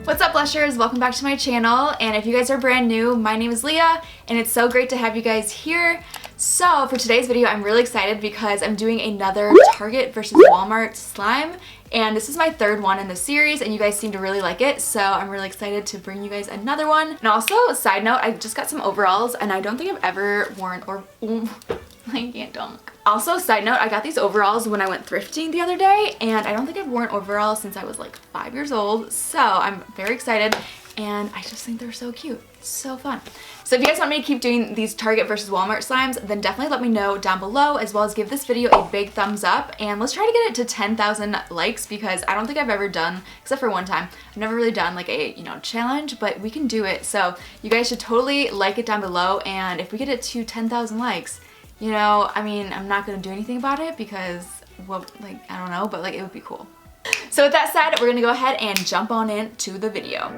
What's up, blushers? Welcome back to my channel, and if you guys are brand new, my name is Leah and it's so great to have you guys here. So for today's video, I'm really excited because I'm doing another Target versus Walmart slime, and this is my third one in the series and you guys seem to really like it, so I'm really excited to bring you guys another one. And also, side note, I just got some overalls and I don't think I've ever worn I can't talk. Also, side note, I got these overalls when I went thrifting the other day, and I don't think I've worn overalls since I was like 5 years old, so I'm very excited, and I just think they're so cute. So fun. So if you guys want me to keep doing these Target versus Walmart slimes, then definitely let me know down below, as well as give this video a big thumbs up, and let's try to get it to 10,000 likes, because I don't think I've ever done, except for one time, I've never really done like a, challenge, but we can do it. So you guys should totally like it down below, and if we get it to 10,000 likes, I mean, I'm not gonna do anything about it because, well, like, I don't know, but like, it would be cool. So with that said, we're gonna go ahead and jump on into the video.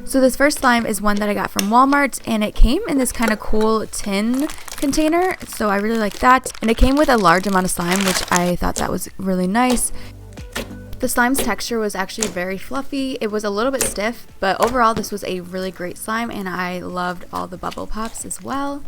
So this first slime is one that I got from Walmart, and it came in this kind of cool tin container, so I really like that. And it came with a large amount of slime, which I thought that was really nice. The slime's texture was actually very fluffy. It was a little bit stiff, but overall this was a really great slime, and I loved all the bubble pops as well.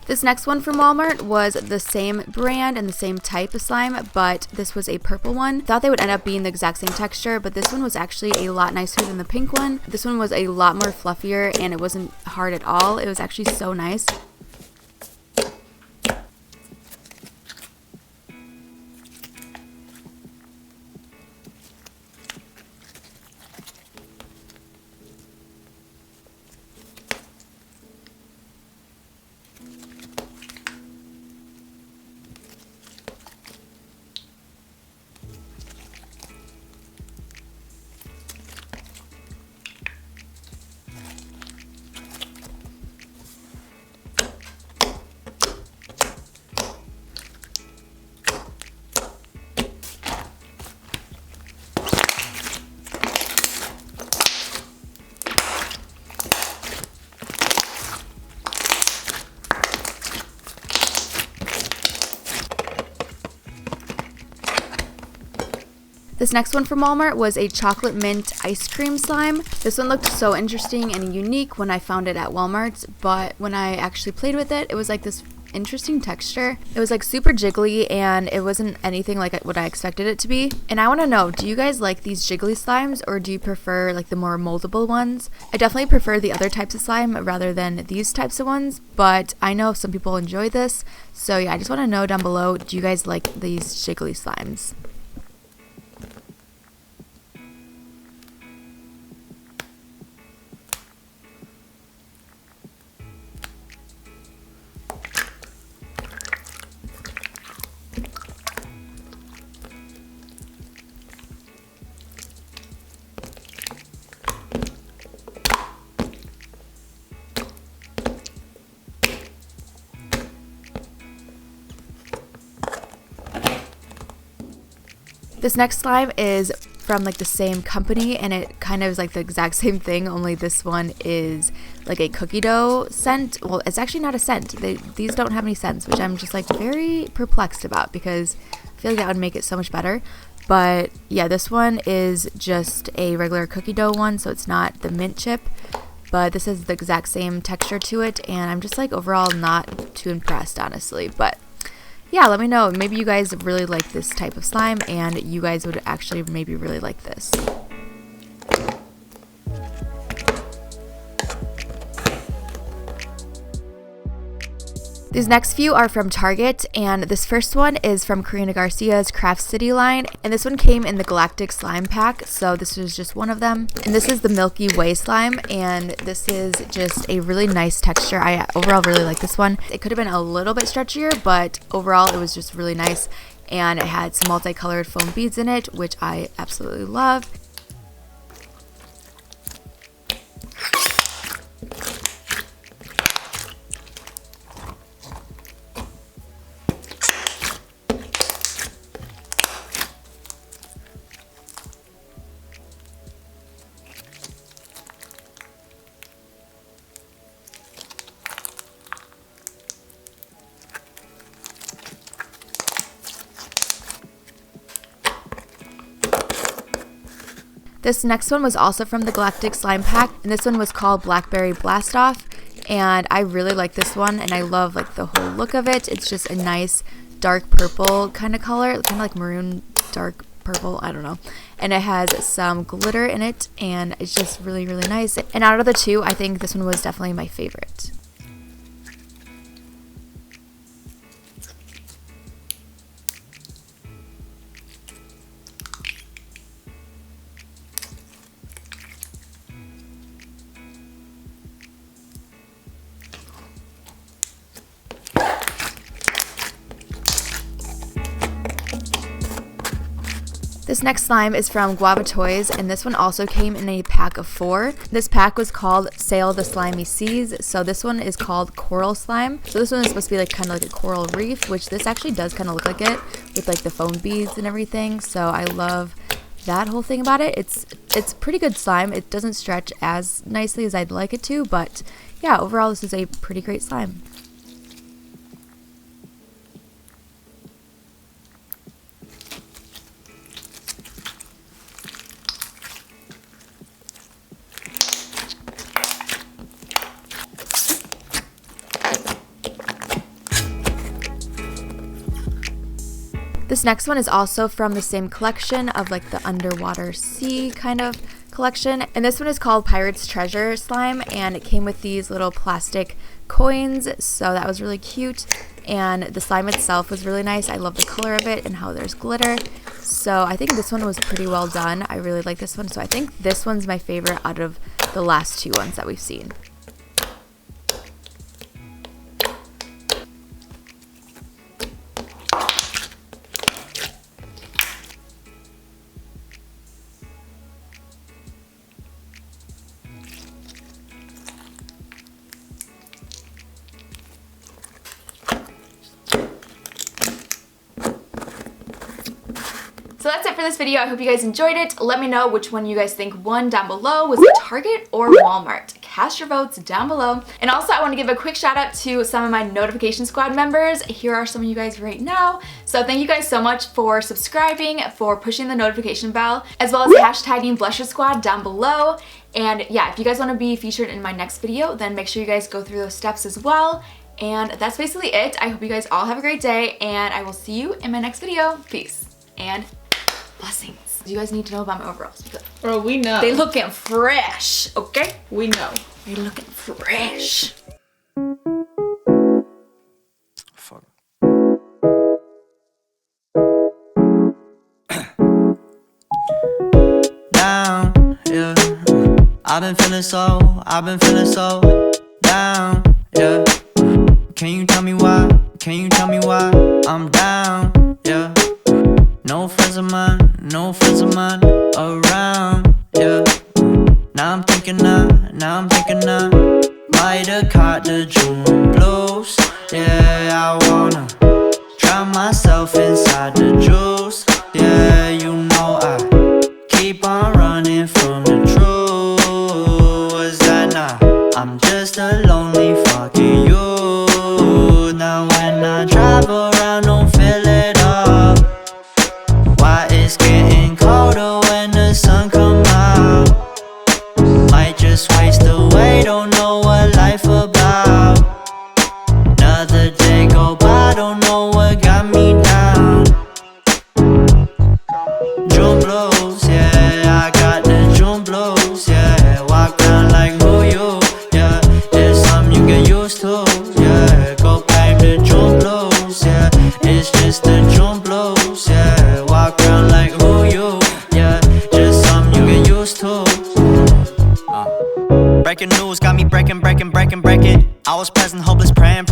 This next one from Walmart was the same brand and the same type of slime, but this was a purple one. Thought they would end up being the exact same texture, but this one was actually a lot nicer than the pink one. This one was a lot more fluffier, and it wasn't hard at all. It was actually so nice. This next one from Walmart was a chocolate mint ice cream slime. This one looked so interesting and unique when I found it at Walmart, but when I actually played with it, it was like this interesting texture. It was like super jiggly, and it wasn't anything like what I expected it to be. And I want to know, do you guys like these jiggly slimes, or do you prefer like the more moldable ones? I definitely prefer the other types of slime rather than these types of ones, but I know some people enjoy this. So yeah, I just want to know down below, do you guys like these jiggly slimes? This next slime is from like the same company, and it kind of is like the exact same thing, only this one is like a cookie dough scent. Well, it's actually not a scent. These don't have any scents, which I'm just like very perplexed about, because I feel like that would make it so much better. But yeah, this one is just a regular cookie dough one, so it's not the mint chip, but this is the exact same texture to it, and I'm just like overall not too impressed, honestly. But yeah, let me know. Maybe you guys really like this type of slime, and you guys would actually maybe really like this. These next few are from Target, and this first one is from Karina Garcia's Craft City line, and this one came in the Galactic Slime Pack, so this is just one of them. And this is the Milky Way slime, and this is just a really nice texture. I overall really like this one. It could have been a little bit stretchier, but overall it was just really nice. and it had some multicolored foam beads in it, which I absolutely love. This next one was also from the Galactic Slime Pack, and this one was called Blackberry Blast Off, and I really like this one, and I love like the whole look of it. It's just a nice dark purple kind of color, kind of like maroon dark purple, I don't know, and it has some glitter in it, and it's just really nice. And out of the two, I think this one was definitely my favorite. This next slime is from Guava Toys, and this one also came in a pack of 4. This pack was called Sail the Slimy Seas, so this one is called Coral Slime. So this one is supposed to be like kind of like a coral reef, which this actually does kind of look like it, with like the foam beads and everything, so I love that whole thing about it. It's pretty good slime. It doesn't stretch as nicely as I'd like it to, but yeah, overall this is a pretty great slime. This next one is also from the same collection of like the underwater sea kind of collection, and this one is called Pirate's Treasure Slime, and it came with these little plastic coins, so that was really cute, and the slime itself was really nice. I love the color of it and how there's glitter, so I think this one was pretty well done. I really like this one, so I think this one's my favorite out of the last 2 ones that we've seen. So that's it for this video. I hope you guys enjoyed it. Let me know which one you guys think won down below. Was it Target or Walmart? Cast your votes down below. And also I want to give a quick shout out to some of my notification squad members. Here are some of you guys right now. So thank you guys so much for subscribing, for pushing the notification bell, as well as hashtagging Blusher Squad down below. And yeah, if you guys want to be featured in my next video, then make sure you guys go through those steps as well. And that's basically it. I hope you guys all have a great day, and I will see you in my next video. Peace and blessings. You guys need to know about my overalls. Bro, we know. They looking fresh, okay? We know. They looking fresh. Fuck. Down, yeah. I've been feeling so down, yeah. Can you tell me why? Can you tell me why I'm down, yeah? No friends of mine around, yeah. Now I'm thinking I might have caught the June blues. Yeah, I wanna drown myself inside the juice. Yeah, you know I keep on running from the truth. Was that not? I'm just a lonely fucking you. Now when I drive around, don't fill it up. Why it's getting colder when the sun come out? Might just waste away, don't know what life about. Another day go by, don't know what got me down. June blues, yeah, I got the June blues, yeah. Walk around like who you, yeah. There's something you get used to, yeah. Go back to June blues, yeah. It's just the June blues, yeah. Walk around like who you, yeah. Just something you get used to. Breaking news got me breaking. I was present, hopeless, praying.